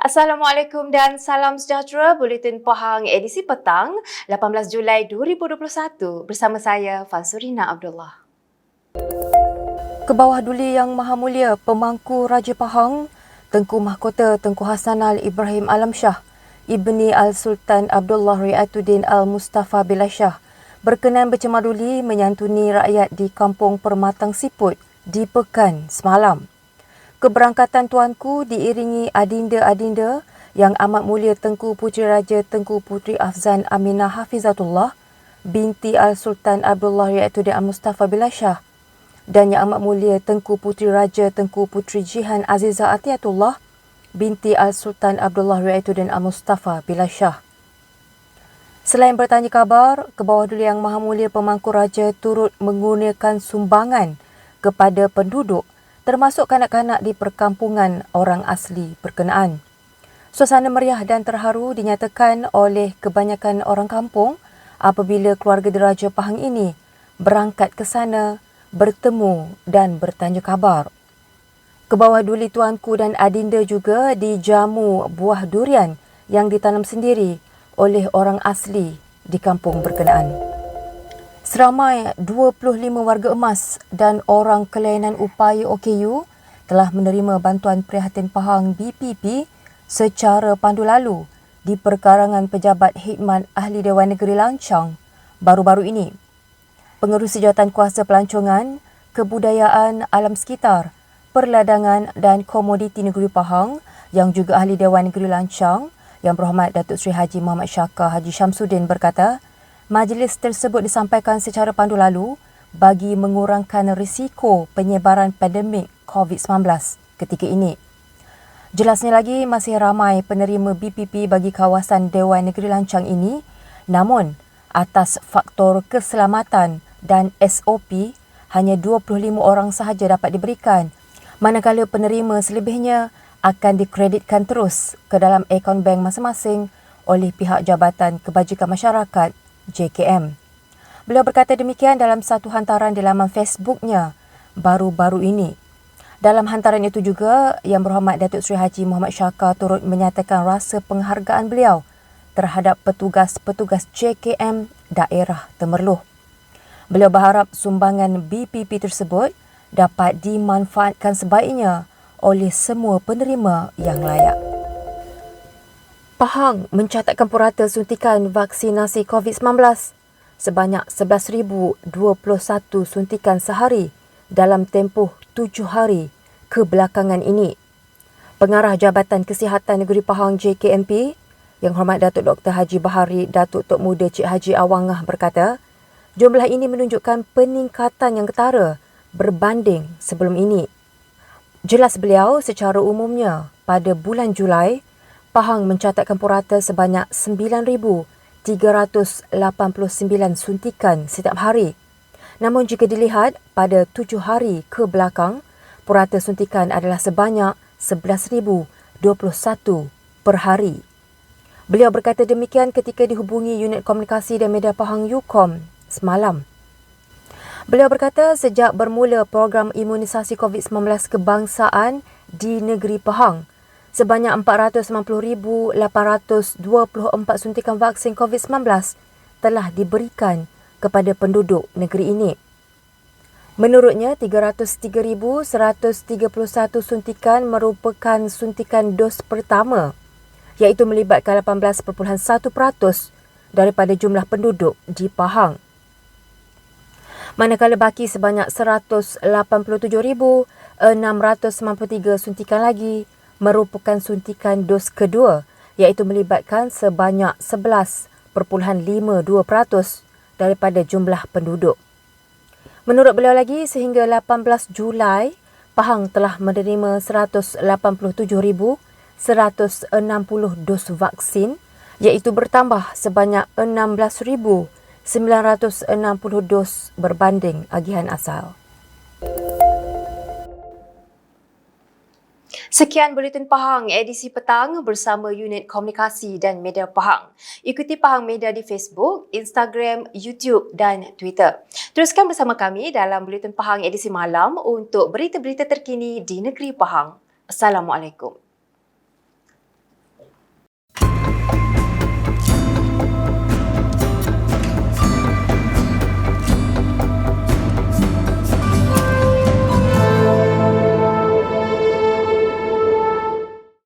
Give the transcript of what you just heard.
Assalamualaikum dan salam sejahtera. Buletin Pahang edisi petang 18 Julai 2021 bersama saya Fansurina Abdullah. Ke bawah Duli Yang Maha Mulia Pemangku Raja Pahang, Tengku Mahkota Tengku Hasanal Ibrahim Alamshah, Ibni Al-Sultan Abdullah Ri'atuddin Al-Mustafa Billah Shah berkenan bercemaduli menyantuni rakyat di Kampung Permatang Siput di Pekan semalam. Keberangkatan tuanku diiringi adinda-adinda Yang Amat Mulia Tengku Puteri Raja Tengku Puteri Afzan Aminah Hafizatullah binti Al-Sultan Abdullah Ri'atuddin Al-Mustafa Billah Shah dan Yang Amat Mulia Tengku Puteri Raja Tengku Puteri Jihan Azizah Atiyatullah binti Al-Sultan Abdullah Ri'atuddin Al-Mustafa Billah Shah. Selain bertanya khabar, ke bawah Duli Yang Maha Mulia Pemangku Raja turut mengurniakan sumbangan kepada penduduk termasuk kanak-kanak di perkampungan orang asli berkenaan. Suasana meriah dan terharu dinyatakan oleh kebanyakan orang kampung apabila keluarga diraja Pahang ini berangkat ke sana, bertemu dan bertanya khabar. Ke bawah Duli tuanku dan adinda juga dijamu buah durian yang ditanam sendiri oleh orang asli di kampung berkenaan. Seramai 25 warga emas dan orang kelainan upaya OKU telah menerima bantuan Prihatin Pahang BPP secara pandu lalu di perkarangan Pejabat Khidmat Ahli Dewan Negeri Lanchang baru-baru ini. Pengerusi Jawatan Kuasa Pelancongan, Kebudayaan Alam Sekitar, Perladangan dan Komoditi Negeri Pahang yang juga Ahli Dewan Negeri Lanchang, Yang Berhormat Datuk Seri Haji Muhammad Syaka Haji Syamsuddin berkata, majlis tersebut disampaikan secara pandu lalu bagi mengurangkan risiko penyebaran pandemik COVID-19 ketika ini. Jelasnya lagi, masih ramai penerima BPP bagi kawasan Dewan Negeri Lanchang ini, namun atas faktor keselamatan dan SOP, hanya 25 orang sahaja dapat diberikan, manakala penerima selebihnya akan dikreditkan terus ke dalam akaun bank masing-masing oleh pihak Jabatan Kebajikan Masyarakat JKM. Beliau berkata demikian dalam satu hantaran di laman Facebooknya baru-baru ini. Dalam hantaran itu juga, Yang Berhormat Datuk Seri Haji Muhammad Syaka turut menyatakan rasa penghargaan beliau terhadap petugas-petugas JKM daerah Temerloh. Beliau berharap sumbangan BPP tersebut dapat dimanfaatkan sebaiknya oleh semua penerima yang layak. Pahang mencatatkan purata suntikan vaksinasi COVID-19 sebanyak 11,021 suntikan sehari dalam tempoh 7 hari kebelakangan ini. Pengarah Jabatan Kesihatan Negeri Pahang JKMP, Yang Hormat Datuk Dr. Haji Bahari Datuk Tok Muda Cik Haji Awangah berkata, jumlah ini menunjukkan peningkatan yang ketara berbanding sebelum ini. Jelas beliau, secara umumnya pada bulan Julai, Pahang mencatatkan purata sebanyak 9,389 suntikan setiap hari. Namun jika dilihat pada 7 hari ke belakang, purata suntikan adalah sebanyak 11,021 per hari. Beliau berkata demikian ketika dihubungi Unit Komunikasi dan Media Pahang UKOM semalam. Beliau berkata sejak bermula program imunisasi COVID-19 kebangsaan di negeri Pahang, sebanyak 490,824 suntikan vaksin COVID-19 telah diberikan kepada penduduk negeri ini. Menurutnya, 303,131 suntikan merupakan suntikan dos pertama, iaitu melibatkan 18.1% daripada jumlah penduduk di Pahang. Manakala baki sebanyak 187,693 suntikan lagi merupakan suntikan dos kedua, iaitu melibatkan sebanyak 11.52% daripada jumlah penduduk. Menurut beliau lagi, sehingga 18 Julai, Pahang telah menerima 187,160 dos vaksin, iaitu bertambah sebanyak 16,960 dos berbanding agihan asal. Sekian Buletin Pahang edisi petang bersama Unit Komunikasi dan Media Pahang. Ikuti Pahang Media di Facebook, Instagram, YouTube dan Twitter. Teruskan bersama kami dalam Buletin Pahang edisi malam untuk berita-berita terkini di negeri Pahang. Assalamualaikum.